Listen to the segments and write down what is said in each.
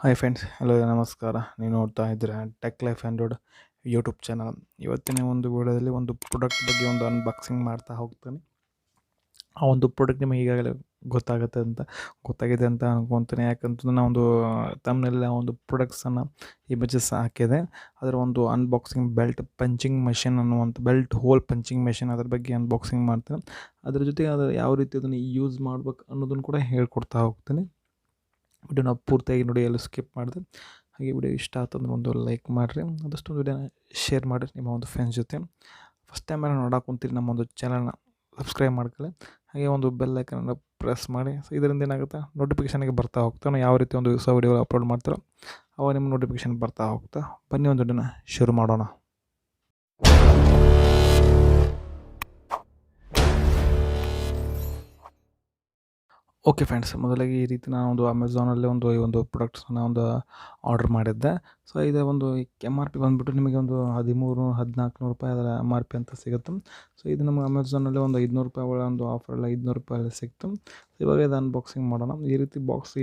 Hi friends, hello ನಮಸ್ಕಾರ. ನೀವು ನೋಡ್ತಾ ಇದ್ದೀರಾ tech life Android YouTube channel. ಇವತ್ತಿನ ಒಂದು ವಿಡಿಯೋದಲ್ಲಿ ಒಂದು ಪ್ರಾಡಕ್ಟ್ ಬಗ್ಗೆ ಒಂದು ಅನ್ಬಾಕ್ಸಿಂಗ್ ಮಾಡ್ತಾ ಹೋಗ್ತಾನೆ. ಆ ಒಂದು ಪ್ರಾಡಕ್ಟ್ ನಿಮಗೆ ಈಗಾಗಲೇ ಗೊತ್ತಾಗಿದೆ ಅಂತ ಅನ್ಕೊತೀನಿ. ಯಾಕಂತಂದ್ರೆ ನಾನು ಒಂದು ತಮ್ಮನೆಲ್ಲ ಒಂದು ಪ್ರಾಡಕ್ಟ್ಸನ್ನು ಇಮೇಜಸ್ ಹಾಕಿದೆ. ಅದರ ಒಂದು ಅನ್ಬಾಕ್ಸಿಂಗ್ ಬೆಲ್ಟ್ ಪಂಚಿಂಗ್ ಮೆಷಿನ್ ಅನ್ನುವಂಥ ಬೆಲ್ಟ್ ಹೋಲ್ ಪಂಚಿಂಗ್ ಮೆಷಿನ್, ಅದ್ರ ಬಗ್ಗೆ ಅನ್ಬಾಕ್ಸಿಂಗ್ ಮಾಡ್ತೇನೆ. ಅದ್ರ ಜೊತೆಗೆ ಅದು ಯಾವ ರೀತಿ ಅದನ್ನು ಯೂಸ್ ಮಾಡ್ಬೇಕು ಅನ್ನೋದನ್ನು ಕೂಡ ಹೇಳ್ಕೊಡ್ತಾ ಹೋಗ್ತೀನಿ. ವಿಡಿಯೋನ ಪೂರ್ತಿಯಾಗಿ ನೋಡಿ, ಎಲ್ಲ ಸ್ಕಿಪ್ ಮಾಡಿದೆ. ಹಾಗೆ ವಿಡಿಯೋ ಇಷ್ಟ ಆತಂದ್ರೆ ಒಂದು ಲೈಕ್ ಮಾಡಿರಿ, ಆದಷ್ಟು ವಿಡಿಯೋನ ಶೇರ್ ಮಾಡಿರಿ ನಿಮ್ಮ ಒಂದು ಫ್ರೆಂಡ್ಸ್ ಜೊತೆ. ಫಸ್ಟ್ ಟೈಮ್ ಏನೋ ನೋಡೋಕೆ ಕುಂತೀರಿ, ನಮ್ಮ ಒಂದು ಚಾನಲ್ನ ಸಬ್ಸ್ಕ್ರೈಬ್ ಮಾಡ್ಕೊಳ್ಳಿ. ಹಾಗೆ ಒಂದು ಬೆಲ್ ಐಕನ್ನ ಪ್ರೆಸ್ ಮಾಡಿ. ಸೊ ಇದರಿಂದ ಏನಾಗುತ್ತೆ, ನೋಟಿಫಿಕೇಷನ್ಗೆ ಬರ್ತಾ ಹೋಗ್ತಾನೆ. ಯಾವ ರೀತಿ ಒಂದು ಹೊಸ ವಿಡಿಯೋ ಅಪ್ಲೋಡ್ ಮಾಡ್ತಾರೋ ಅವಾಗ ನಿಮ್ಮ ನೋಟಿಫಿಕೇಷನ್ ಬರ್ತಾ ಹೋಗ್ತಾ. ಬನ್ನಿ ಒಂದು ವಿಡಿಯೋನ ಶುರು ಮಾಡೋಣ. ಓಕೆ ಫ್ರೆಂಡ್ಸ್, ಮೊದಲಾಗಿ ಈ ರೀತಿ ನಾನು ಒಂದು ಅಮೆಝಾನಲ್ಲಿ ಈ ಒಂದು ಪ್ರಾಡಕ್ಟ್ಸನ್ನ ಆರ್ಡರ್ ಮಾಡಿದ್ದೆ. ಸೊ ಇದು ಒಂದು MRP ಬಂದುಬಿಟ್ಟು ನಿಮಗೆ ಒಂದು 1300-1400 ರೂಪಾಯಿ ಅದರ MRP ಅಂತ ಸಿಗುತ್ತೆ. ಸೊ ಇದು ನಮಗೆ ಅಮೆಝಾನಲ್ಲಿ ಒಂದು 500 ರೂಪಾಯಿ ಒಳ ಒಂದು ಆಫರಲ್ಲಿ 500 ರೂಪಾಯಲ್ಲಿ ಸಿಕ್ತು. ಇವಾಗ ಇದು ಅನ್ಬಾಕ್ಸಿಂಗ್ ಮಾಡೋಣ. ಈ ರೀತಿ ಬಾಕ್ಸ್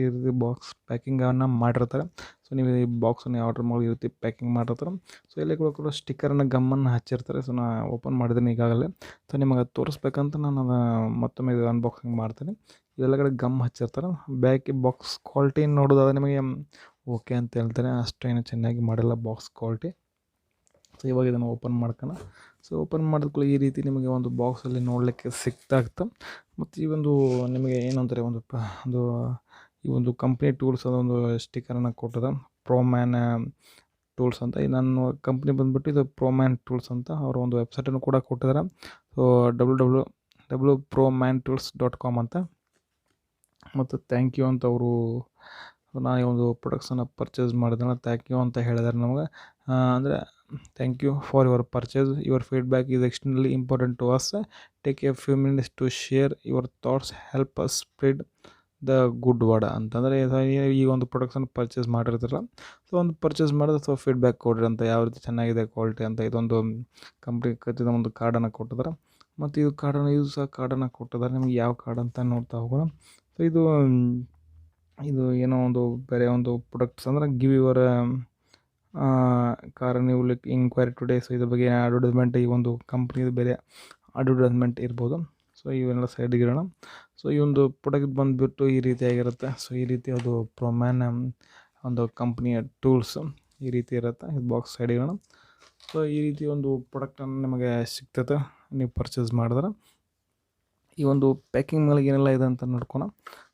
ಪ್ಯಾಕಿಂಗನ್ನು ಮಾಡಿರ್ತಾರೆ. ಸೊ ನೀವು ಈ ಬಾಕ್ಸನ್ನು ಆರ್ಡರ್ ಮಾಡಿ ಈ ರೀತಿ ಪ್ಯಾಕಿಂಗ್ ಮಾಡಿರ್ತಾರೆ. ಸೊ ಇಲ್ಲಿ ಕೂಡ ಸ್ಟಿಕ್ಕರನ್ನು ಗಮ್ಮನ್ನು ಹಚ್ಚಿರ್ತಾರೆ. ಸೊ ನಾನು ಓಪನ್ ಮಾಡಿದ್ದೀನಿ ಈಗಾಗಲೇ. ಸೊ ನಿಮಗೆ ಅದು ತೋರಿಸ್ಬೇಕಂತ ನಾನು ಮತ್ತೊಮ್ಮೆ ಇದು ಅನ್ಬಾಕ್ಸಿಂಗ್ ಮಾಡ್ತೀನಿ. ಇದೆಲ್ಲ ಕಡೆ ಗಮ್ ಹಚ್ಚಿರ್ತಾರೆ. ಬಾಕ್ಸ್ ಕ್ವಾಲಿಟಿ ನೋಡೋದಾದ್ರೆ ನಿಮಗೆ ಓಕೆ ಅಂತ ಹೇಳ್ತಾರೆ. ಅಷ್ಟೇನು ಚೆನ್ನಾಗಿ ಮಾಡಿಲ್ಲ ಬಾಕ್ಸ್ ಕ್ವಾಲಿಟಿ. ಸೊ ಇವಾಗ ಇದನ್ನು ಓಪನ್ ಮಾಡ್ಕೋಣ. ಸೊ ಓಪನ್ ಮಾಡಿದ್ಕೊಳ್ಳಿ ಈ ರೀತಿ ನಿಮಗೆ ಒಂದು ಬಾಕ್ಸಲ್ಲಿ ನೋಡಲಿಕ್ಕೆ ಸಿಗ್ತಾಗ್ತದೆ. ಮತ್ತು ಈ ಒಂದು ನಿಮಗೆ ಏನು ಅಂತಾರೆ, ಈ ಒಂದು ಕಂಪ್ನಿ ಟೂಲ್ಸ್ ಅದೊಂದು ಸ್ಟಿಕ್ಕರನ್ನು ಕೊಟ್ಟದ, ಪ್ರೋಮ್ಯಾನ್ ಟೂಲ್ಸ್ ಅಂತ. ಈ ನನ್ನ ಕಂಪ್ನಿ ಬಂದುಬಿಟ್ಟು ಇದು ಪ್ರೋಮ್ಯಾನ್ ಟೂಲ್ಸ್ ಅಂತ. ಅವರ ಒಂದು ವೆಬ್ಸೈಟನ್ನು ಕೂಡ ಕೊಟ್ಟಿದ್ದಾರೆ. ಸೊ www.promanTools.com ಅಂತ. ಮತ್ತು ಥ್ಯಾಂಕ್ ಯು ಅಂತ ಅವರು, ನಾನು ಈ ಒಂದು ಪ್ರಾಡಕ್ಟ್ಸನ್ನು ಪರ್ಚೇಸ್ ಮಾಡಿದ್ರೆ ಥ್ಯಾಂಕ್ ಯು ಅಂತ ಹೇಳಿದ್ದಾರೆ ನಮಗೆ. ಅಂದರೆ thank you for your purchase, your feedback is extremely important to us. Take a few minutes to share your thoughts, help us spread the good word ಅಂತಂದರೆ ಈ ಒಂದು ಪ್ರಾಡಕ್ಟ್ಸನ್ನು ಪರ್ಚೇಸ್ ಮಾಡಿರ್ತೀರ. ಸೊ ಒಂದು ಪರ್ಚೇಸ್ ಮಾಡಿದ್ರೆ ಸೊ ಫೀಡ್ಬ್ಯಾಕ್ ಕೊಡ್ರಿ ಅಂತ, ಯಾವ ರೀತಿ ಚೆನ್ನಾಗಿದೆ ಕ್ವಾಲಿಟಿ ಅಂತ. ಇದೊಂದು ಕಂಪ್ನಿ ಕಚ್ಚಿದ ಒಂದು ಕಾರ್ಡನ್ನು ಕೊಟ್ಟಿದ್ದಾರೆ. ಮತ್ತು ಇದು ಕಾರ್ಡನ್ನು ಕೊಟ್ಟಿದ್ದಾರೆ. ನಿಮಗೆ ಯಾವ ಕಾರ್ಡ್ ಅಂತ ನೋಡ್ತಾ ಹೋಗೋಣ. ಸೊ ಇದು ಏನೋ ಒಂದು ಬೇರೆ ಒಂದು ಪ್ರಾಡಕ್ಟ್ಸ್ ಅಂದರೆ ಗಿವ್ ಯುವರ್ ಕಾರ್ ನೀವು ಇನ್ಕ್ವೈರಿ ಟುಡೇ. ಸೊ ಇದ್ರ ಬಗ್ಗೆ ಅಡ್ವರ್ಟೈಸ್ಮೆಂಟ್, ಈ ಒಂದು ಕಂಪ್ನಿದು ಬೇರೆ ಅಡ್ವರ್ಟೈಸ್ಮೆಂಟ್ ಇರ್ಬೋದು. ಸೊ ಇವೆಲ್ಲ ಸೈಡಿಗೆ ಇರೋಣ. ಸೊ ಈ ಒಂದು ಪ್ರಾಡಕ್ಟ್ ಬಂದುಬಿಟ್ಟು ಈ ರೀತಿಯಾಗಿರುತ್ತೆ. ಸೊ ಈ ರೀತಿ ಅದು ಪ್ರೋಮ್ಯಾನ್ ಒಂದು ಕಂಪ್ನಿಯ ಟೂಲ್ಸು ಈ ರೀತಿ ಇರುತ್ತೆ. ಇದು ಬಾಕ್ಸ್ ಸೈಡಿಗೆ ಇರೋಣ. ಸೊ ಈ ರೀತಿ ಒಂದು ಪ್ರಾಡಕ್ಟನ್ನು ನಿಮಗೆ ಸಿಗ್ತದೆ ನೀವು ಪರ್ಚೇಸ್ ಮಾಡಿದ್ರೆ. ಈ ಒಂದು ಪ್ಯಾಕಿಂಗ್ ಮೇಲೆ ಏನೆಲ್ಲ ಇದೆ ಅಂತ ನೋಡ್ಕೊಳ.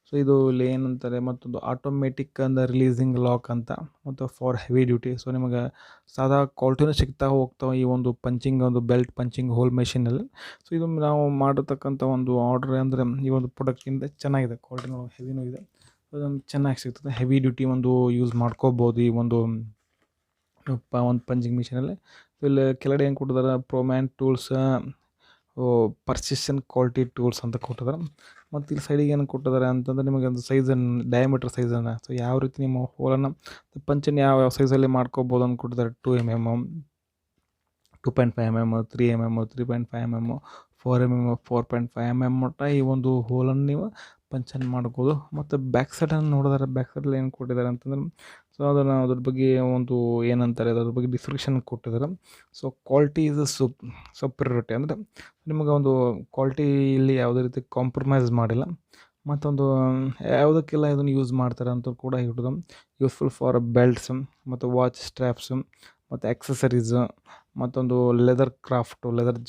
ಸೊ ಇದು ಇಲ್ಲಿ ಏನಂತಾರೆ, ಮತ್ತೊಂದು ಆಟೋಮೆಟಿಕ್ ರಿಲೀಸಿಂಗ್ ಲಾಕ್ ಅಂತ, ಮತ್ತು ಫಾರ್ ಹೆವಿ ಡ್ಯೂಟಿ. ಸೊ ನಿಮಗೆ ಸಾದಾ ಕ್ವಾಲಿಟಿನೂ ಸಿಗ್ತಾ ಹೋಗ್ತಾವೆ ಈ ಒಂದು ಬೆಲ್ಟ್ ಪಂಚಿಂಗ್ ಹೋಲ್ ಮೆಷಿನಲ್ಲಿ. ಸೊ ಇದು ನಾವು ಮಾಡಿರ್ತಕ್ಕಂಥ ಒಂದು ಆರ್ಡ್ರ್ ಅಂದರೆ ಈ ಒಂದು ಪ್ರಾಡಕ್ಟಿಂದ ಚೆನ್ನಾಗಿದೆ, ಕ್ವಾಲಿಟಿನೂ ಹೆವಿನೂ ಇದೆ. ಅದೊಂದು ಚೆನ್ನಾಗಿ ಸಿಗ್ತದೆ. ಹೆವಿ ಡ್ಯೂಟಿ ಒಂದು ಯೂಸ್ ಮಾಡ್ಕೋಬೋದು ಈ ಒಂದು ಪಂಚಿಂಗ್ ಮಿಷಿನಲ್ಲಿ. ಸೊ ಇಲ್ಲಿ ಕೆಳಗಡೆ ಏನು ಕೊಟ್ಟಿದ್ದಾರೆ, ಪ್ರೋಮ್ಯಾನ್ ಟೂಲ್ಸ್ ಪರ್ಸಿಷನ್ ಕ್ವಾಲಿಟಿ ಟೂಲ್ಸ್ ಅಂತ ಕೊಟ್ಟಿದ್ದಾರೆ. ಮತ್ತು ಇಲ್ಲಿ ಸೈಡಿಗೆ ಏನು ಕೊಟ್ಟಿದ್ದಾರೆ ಅಂತಂದರೆ ನಿಮಗೆ ಒಂದು ಸೈಜನ್ನು, ಡಯಾಮೀಟರ್ ಸೈಜನ್ನು, ಸೊ ಯಾವ ರೀತಿ ನಿಮ್ಮ ಹೋಲನ್ನು ಪಂಚನ್ನು ಯಾವ ಸೈಜಲ್ಲಿ ಮಾಡ್ಕೋಬೋದು ಅಂತ ಕೊಟ್ಟಿದ್ದಾರೆ. 2 mm, 2.5 mm, 3 mm, 3.5 mm, 4 mm, 4.5 mm ಮಟ್ಟ ಈ ಒಂದು ಹೋಲನ್ನು ನೀವು ಪಂಚನ್ನು ಮಾಡ್ಬೋದು. ಮತ್ತು ಬ್ಯಾಕ್ ಸೈಡನ್ನು ನೋಡಿದ್ರೆ ಬ್ಯಾಕ್ ಸೈಡಲ್ಲಿ ಏನು ಕೊಟ್ಟಿದ್ದಾರೆ ಅಂತಂದ್ರೆ, ಸೊ ಅದ್ರ ಬಗ್ಗೆ ಒಂದು ಏನಂತಾರೆ, ಅದ್ರ ಬಗ್ಗೆ ಡಿಸ್ಕ್ರಿಪ್ಷನ್ ಕೊಟ್ಟಿದ್ದಾರೆ. ಸೊ ಕ್ವಾಲಿಟಿ ಈಸ್ ಸೂಪರಿಯಾರಿಟಿ ಅಂದರೆ ನಿಮಗೆ ಒಂದು ಕ್ವಾಲಿಟಿಯಲ್ಲಿ ಯಾವುದೇ ರೀತಿ ಕಾಂಪ್ರಮೈಸ್ ಮಾಡಿಲ್ಲ. ಮತ್ತೊಂದು ಯಾವುದಕ್ಕೆಲ್ಲ ಇದನ್ನು ಯೂಸ್ ಮಾಡ್ತಾರೆ ಅಂತ ಕೂಡ ಹಿಡಿದು ಯೂಸ್ಫುಲ್ ಫಾರ್ ಬೆಲ್ಟ್ಸ್ ಮತ್ತು ವಾಚ್ ಸ್ಟ್ರ್ಯಾಪ್ಸು ಮತ್ತು ಆಕ್ಸೆಸರೀಸು, ಮತ್ತೊಂದು ಲೆದರ್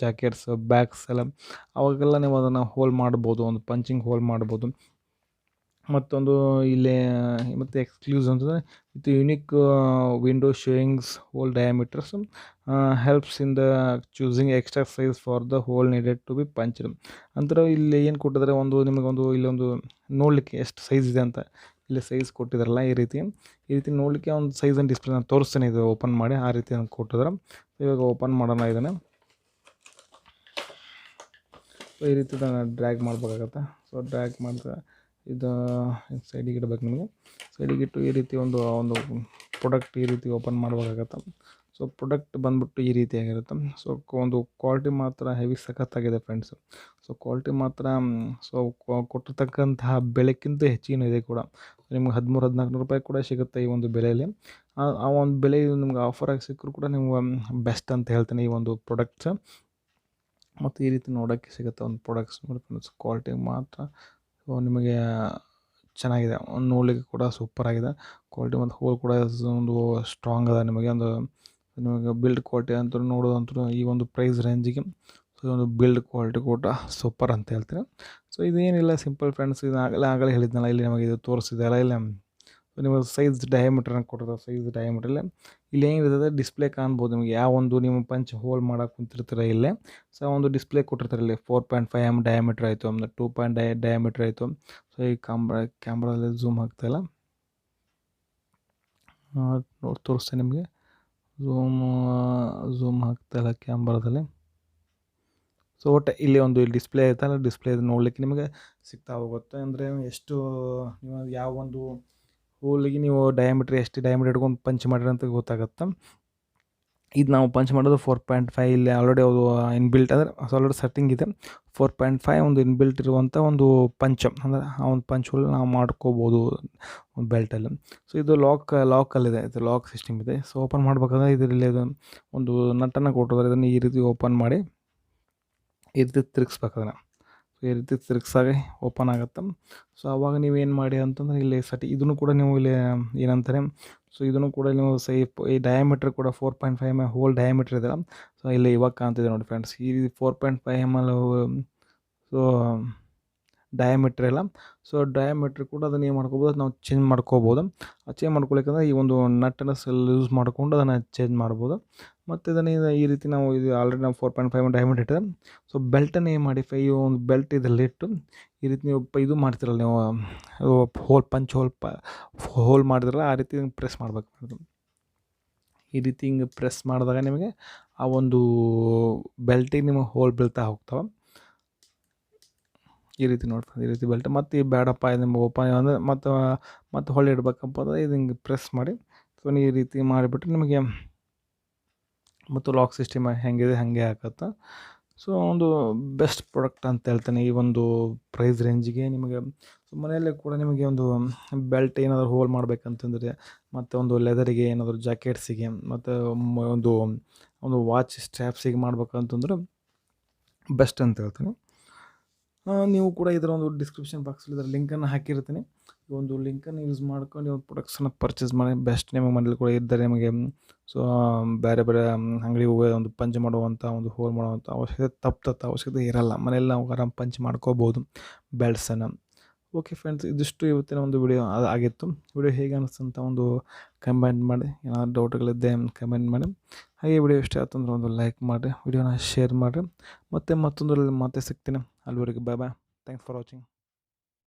ಜಾಕೆಟ್ಸ್, ಬ್ಯಾಗ್ಸ್ ಎಲ್ಲ ಅವಾಗೆಲ್ಲ ನೀವು ಅದನ್ನು ಹೋಲ್ ಮಾಡ್ಬೋದು, ಒಂದು ಪಂಚಿಂಗ್ ಹೋಲ್ ಮಾಡ್ಬೋದು. ಮತ್ತೊಂದು ಇಲ್ಲಿ ಮತ್ತು ಎಕ್ಸ್ಕ್ಲೂಸಿವ್ ಅಂತಂದರೆ with unique window showings hole diameters helps in the choosing extra size for the hole needed to be punched. ಅಂದ್ರೆ ಇಲ್ಲಿ ಏನು ಕೊಟ್ಟಿದ್ದಾರೆ, ನಿಮಗೊಂದು ಇಲ್ಲೊಂದು ನೋಡಲಿಕ್ಕೆ ಎಷ್ಟು ಸೈಜ್ ಇದೆ ಅಂತ ಇಲ್ಲಿ ಸೈಜ್ ಕೊಟ್ಟಿದ್ದಾರಲ್ಲ, ಈ ರೀತಿ ನೋಡಲಿಕ್ಕೆ ಒಂದು ಸೈಜನ್ನು ಡಿಸ್ಪ್ಲೇ ನಾನು ತೋರಿಸ್ತೇನೆ, ಇದು ಓಪನ್ ಮಾಡಿ ಆ ರೀತಿ ಕೊಟ್ಟಿದ್ದಾರೆ. ಇವಾಗ ಓಪನ್ ಮಾಡೋಣ ಇದನ್ನು. ಸೊ ಈ ರೀತಿ ಡ್ರ್ಯಾಗ್ ಮಾಡಬೇಕಾಗತ್ತೆ. ಸೊ ಡ್ರ್ಯಾಗ್ ಮಾಡಿದ್ರೆ ಇದು ಸೈಡಿಗೆ ಇಡಬೇಕು. ನಿಮಗೆ ಸೈಡಿಗೆ ಇಟ್ಟು ಈ ರೀತಿ ಒಂದು ಪ್ರಾಡಕ್ಟ್ ಈ ರೀತಿ ಓಪನ್ ಮಾಡಬೇಕಾಗತ್ತೆ. ಸೊ ಪ್ರಾಡಕ್ಟ್ ಬಂದ್ಬಿಟ್ಟು ಈ ರೀತಿಯಾಗಿರುತ್ತೆ. ಸೊ ಒಂದು ಕ್ವಾಲಿಟಿ ಮಾತ್ರ ಹೆವಿ ಸಖತ್ತಾಗಿದೆ ಫ್ರೆಂಡ್ಸು. ಸೊ ಕ್ವಾಲಿಟಿ ಮಾತ್ರ ಸೊ ಕೊಟ್ಟಿರ್ತಕ್ಕಂತಹ ಬೆಲೆಕ್ಕಿಂತ ಹೆಚ್ಚಿನ ಇದೆ ಕೂಡ. ನಿಮ್ಗೆ 1300-1400 ರೂಪಾಯಿ ಕೂಡ ಸಿಗುತ್ತೆ ಈ ಒಂದು ಬೆಲೆಯಲ್ಲಿ. ಆ ಒಂದು ಬೆಲೆ ನಿಮ್ಗೆ ಆಫರಾಗಿ ಸಿಕ್ಕರೂ ಕೂಡ ನೀವು ಬೆಸ್ಟ್ ಅಂತ ಹೇಳ್ತೀನಿ ಈ ಒಂದು ಪ್ರಾಡಕ್ಟ್ಸ್. ಮತ್ತು ಈ ರೀತಿ ನೋಡೋಕ್ಕೆ ಸಿಗುತ್ತೆ ಒಂದು ಪ್ರಾಡಕ್ಟ್ಸ್ ನೋಡಿ ಫ್ರೆಂಡ್ಸ್. ಕ್ವಾಲಿಟಿ ಮಾತ್ರ ಸೊ ನಿಮಗೆ ಚೆನ್ನಾಗಿದೆ, ನೋಡಲಿಕ್ಕೆ ಕೂಡ ಸೂಪರಾಗಿದೆ ಕ್ವಾಲಿಟಿ. ಮತ್ತು ಹೋಲ್ ಕೂಡ ಒಂದು ಸ್ಟ್ರಾಂಗ್ ಅದ. ನಿಮಗೆ ಬಿಲ್ಡ್ ಕ್ವಾಲಿಟಿ ಅಂತೂ ನೋಡೋದಂತೂ ಈ ಒಂದು ಪ್ರೈಸ್ ರೇಂಜಿಗೆ ಸೊ ಒಂದು ಬಿಲ್ಡ್ ಕ್ವಾಲಿಟಿ ಕೂಡ ಸೂಪರ್ ಅಂತ ಹೇಳ್ತೀನಿ. ಸೊ ಇದೇನಿಲ್ಲ ಸಿಂಪಲ್ ಫ್ರೆಂಡ್ಸ್, ಇದು ಆಗಲೇ ಹೇಳಿದ್ನಲ್ಲ, ಇಲ್ಲಿ ನಮಗೆ ಇದು ತೋರಿಸಿದೆ ಅಲ್ಲ, ಇಲ್ಲಿ ನಿಮಗೆ ಸೈಜ್ ಡಯಾಮೀಟ್ರನ್ನ ಕೊಟ್ಟಿರೋ ಸೈಜ್ ಡಯಾಮೀಟ್ರಲ್ಲಿ ಇಲ್ಲಿ ಏನಿರ್ತದೆ ಡಿಸ್ಪ್ಲೇ ಕಾಣ್ಬೋದು ನಿಮಗೆ. ಯಾವ ಒಂದು ನೀವು ಪಂಚ್ ಹೋಲ್ ಮಾಡೋಕೆ ಕುಂತಿರ್ತೀರ ಇಲ್ಲೇ, ಸೊ ಒಂದು ಡಿಸ್ಪ್ಲೇ ಕೊಟ್ಟಿರ್ತಾರೆ ಇಲ್ಲಿ 4.5 mm ಡಯಾಮೀಟ್ರ್ ಆಯಿತು, ಆಮೇಲೆ 2 ಡಯಾಮೀಟ್ರ್ ಆಯಿತು. ಸೊ ಈ ಕ್ಯಾಮ್ರಾದಲ್ಲಿ ಝೂಮ್ ಆಗ್ತಾಯಿಲ್ಲ, ನೋಡಿ ತೋರಿಸ್ತೇನೆ ನಿಮಗೆ. ಝೂಮ್ ಆಗ್ತಾಯಿಲ್ಲ ಕ್ಯಾಮ್ರಾದಲ್ಲಿ. ಸೊ ಒಟ್ಟು ಇಲ್ಲಿ ಒಂದು ಡಿಸ್ಪ್ಲೇ ಐತಲ್ಲ, ಡಿಸ್ಪ್ಲೇ ನೋಡಲಿಕ್ಕೆ ನಿಮಗೆ ಸಿಗ್ತಾ ಹೋಗುತ್ತೆ. ಅಂದರೆ ಎಷ್ಟು ನೀವು ಯಾವ ಒಂದು ಹೋಲಿಗೆ ನೀವು ಎಷ್ಟು ಡಯಾಮೀಟ್ರ್ ಇಟ್ಕೊಂಡು ಪಂಚ್ ಮಾಡಿರಿ ಅಂತ ಗೊತ್ತಾಗುತ್ತೆ. ಇದು ನಾವು ಪಂಚ್ ಮಾಡೋದು 4.5. ಇಲ್ಲಿ ಆಲ್ರೆಡಿ ಅದು ಇನ್ಬಿಲ್ಟ್ ಅಂದರೆ ಆಲ್ರೆಡಿ ಸೆಟ್ಟಿಂಗ್ ಇದೆ. 4.5 ಒಂದು ಇನ್ಬಿಲ್ಟ್ ಇರುವಂಥ ಒಂದು ಪಂಚ್, ಅಂದರೆ ಆ ಒಂದು ಪಂಚ್ ಹೋಲ್ ನಾವು ಮಾಡ್ಕೋಬೋದು ಒಂದು ಬೆಲ್ಟಲ್ಲಿ. ಸೊ ಇದು ಲಾಕಲ್ಲಿದೆ, ಇದು ಲಾಕ್ ಸಿಸ್ಟಮ್ ಇದೆ. ಸೊ ಓಪನ್ ಮಾಡಬೇಕಾದ್ರೆ ಇದರಲ್ಲಿ ಒಂದು ನಟ್ಟನ್ನು ಕೊಟ್ಟಿದ್ದಾರೆ. ಇದನ್ನು ಈ ರೀತಿ ಓಪನ್ ಮಾಡಿ ಈ ರೀತಿ ತಿರುಗಿಸ್ಬೇಕು ಅದನ್ನು. ಸೊ ಈ ರೀತಿ ತಿರುಗಿಸಾಗೆ ಓಪನ್ ಆಗುತ್ತೆ. ಸೊ ಆವಾಗ ನೀವೇನು ಮಾಡಿ ಅಂತಂದರೆ ಇಲ್ಲಿ ಇದನ್ನು ಕೂಡ ನೀವು ಇಲ್ಲಿ ಏನಂತಾರೆ, ಸೊ ಇದನ್ನು ಕೂಡ ನೀವು ಈ ಡಯಾಮೀಟ್ರ್ ಕೂಡ 4.5 mm ಹೋಲ್ ಡಯಾಮೀಟ್ರ್ ಇದೆ. ಸೊ ಇಲ್ಲಿ ಇವಾಗ ಕಾಣ್ತಿದೆ ನೋಡಿ ಫ್ರೆಂಡ್ಸ್, ಈ 4.5 mm ಸೊ ಡಯಾಮೀಟ್ರ್ ಇಲ್ಲ. ಸೊ ಡಯಾಮೀಟ್ರ್ ಕೂಡ ಅದನ್ನು ಏನು ಮಾಡ್ಕೋಬೋದು, ಅದು ನಾವು ಚೇಂಜ್ ಮಾಡ್ಕೋಬೋದು. ಚೇಂಜ್ ಮಾಡ್ಕೊಳಿಕ್ಕಂದ್ರೆ ಈ ಒಂದು ನಟ್ಟನ್ನು ಯೂಸ್ ಮಾಡಿಕೊಂಡು ಅದನ್ನು ಚೇಂಜ್ ಮಾಡ್ಬೋದು. ಮತ್ತು ಇದನ್ನು ಈ ರೀತಿ ನಾವು ಇದು ಆಲ್ರೆಡಿ ನಾವು 4.5 mm ಡಯಾಮೀಟ್ರ್ ಇಟ್ಟಿದೆ. ಸೊ ಬೆಲ್ಟನ್ನು ಏನು ಮಾಡಿ ಈ ಒಂದು ಬೆಲ್ಟ್ ಇದರಲ್ಲಿಟ್ಟು ಈ ರೀತಿ ನೀವು ಇದು ಮಾಡ್ತಿರಲ್ಲ ನೀವು ಹೋಲ್ ಮಾಡಿದ್ರಲ್ಲ, ಆ ರೀತಿ ಪ್ರೆಸ್ ಮಾಡಬೇಕು. ಈ ರೀತಿ ಹಿಂಗೆ ಪ್ರೆಸ್ ಮಾಡಿದಾಗ ನಿಮಗೆ ಆ ಒಂದು ಬೆಲ್ಟಿಗೆ ನಿಮಗೆ ಹೋಲ್ ಬೀಳ್ತಾ ಹೋಗ್ತಾವೆ. ಈ ರೀತಿ ನೋಡ್ತಾರೆ, ಈ ರೀತಿ ಬೆಲ್ಟ್. ಮತ್ತು ಈ ಬೇಡಪ್ಪ ನಿಮ್ಮ ಓಪನ್ ಅಂದರೆ ಮತ್ತು ಹೊಳ್ಳಿ ಇಡ್ಬೇಕಪ್ಪ ಅಂದರೆ ಇದು ಹಿಂಗೆ ಪ್ರೆಸ್ ಮಾಡಿ ಸೊ ಈ ರೀತಿ ಮಾಡಿಬಿಟ್ರೆ ನಿಮಗೆ ಮತ್ತು ಲಾಕ್ ಸಿಸ್ಟಮ್ ಹೆಂಗಿದೆ ಹಾಗೆ ಆಗುತ್ತೆ. ಸೊ ಒಂದು ಬೆಸ್ಟ್ ಪ್ರಾಡಕ್ಟ್ ಅಂತ ಹೇಳ್ತೇನೆ ಈ ಒಂದು ಪ್ರೈಸ್ ರೇಂಜಿಗೆ. ನಿಮಗೆ ಸೊ ಮನೆಯಲ್ಲೇ ಕೂಡ ನಿಮಗೆ ಒಂದು ಬೆಲ್ಟ್ ಏನಾದರೂ ಹೋಲ್ ಮಾಡಬೇಕಂತಂದರೆ, ಮತ್ತು ಒಂದು ಲೆದರಿಗೆ ಏನಾದರೂ ಜಾಕೆಟ್ಸಿಗೆ, ಮತ್ತು ಒಂದು ವಾಚ್ ಸ್ಟ್ರ್ಯಾಪ್ಸಿಗೆ ಮಾಡ್ಬೇಕಂತಂದ್ರೆ ಬೆಸ್ಟ್ ಅಂತ ಹೇಳ್ತೀನಿ. ನೀವು ಕೂಡ ಇದರ ಒಂದು ಡಿಸ್ಕ್ರಿಪ್ಷನ್ ಬಾಕ್ಸಲ್ಲಿ ಇದರ ಲಿಂಕನ್ನು ಹಾಕಿರ್ತೀನಿ. ಈ ಒಂದು ಲಿಂಕನ್ನು ಯೂಸ್ ಮಾಡ್ಕೊಂಡು ನೀವು ಪ್ರಾಡಕ್ಟ್ಸನ್ನು ಪರ್ಚೇಸ್ ಮಾಡಿ ಬೆಸ್ಟ್. ನಿಮಗೆ ಮನೇಲಿ ಕೂಡ ಇದ್ದರೆ ನಿಮಗೆ ಸೊ ಬೇರೆ ಅಂಗಡಿಗೆ ಹೋಗಿ ಒಂದು ಪಂಚ್ ಮಾಡುವಂಥ ಒಂದು ಹೋಲ್ ಮಾಡುವಂಥ ಅವಶ್ಯಕತೆ ಇರಲ್ಲ. ಮನೇಲಿ ನಾವು ಆರಾಮ್ ಪಂಚ್ ಮಾಡ್ಕೋಬೋದು ಬೆಲ್ಟ್ಸನ್ನು. ಓಕೆ ಫ್ರೆಂಡ್ಸ್, ಇದಿಷ್ಟು ಇವತ್ತಿನ ಒಂದು ವಿಡಿಯೋ ಆಗಿತ್ತು. ವಿಡಿಯೋ ಹೇಗೆ ಅನ್ನಿಸ್ತಂತ ಒಂದು ಕಮೆಂಟ್ ಮಾಡಿ, ಏನಾದ್ರು ಡೌಟ್ಗಳಿದ್ದೆ ಕಮೆಂಟ್ ಮಾಡಿ. ಹಾಗೆ ವಿಡಿಯೋ ಇಷ್ಟ ಆಯ್ತು ಅಂದ್ರೆ ಒಂದು ಲೈಕ್ ಮಾಡಿರಿ, ವಿಡಿಯೋನ ಶೇರ್ ಮಾಡಿರಿ. ಮತ್ತು ಮತ್ತೊಂದರಲ್ಲಿ ಮತ್ತೆ ಸಿಗ್ತೀನಿ. ಅಲ್ಲಿವರೆಗೆ ಬಾಯ್. Thanks for watching.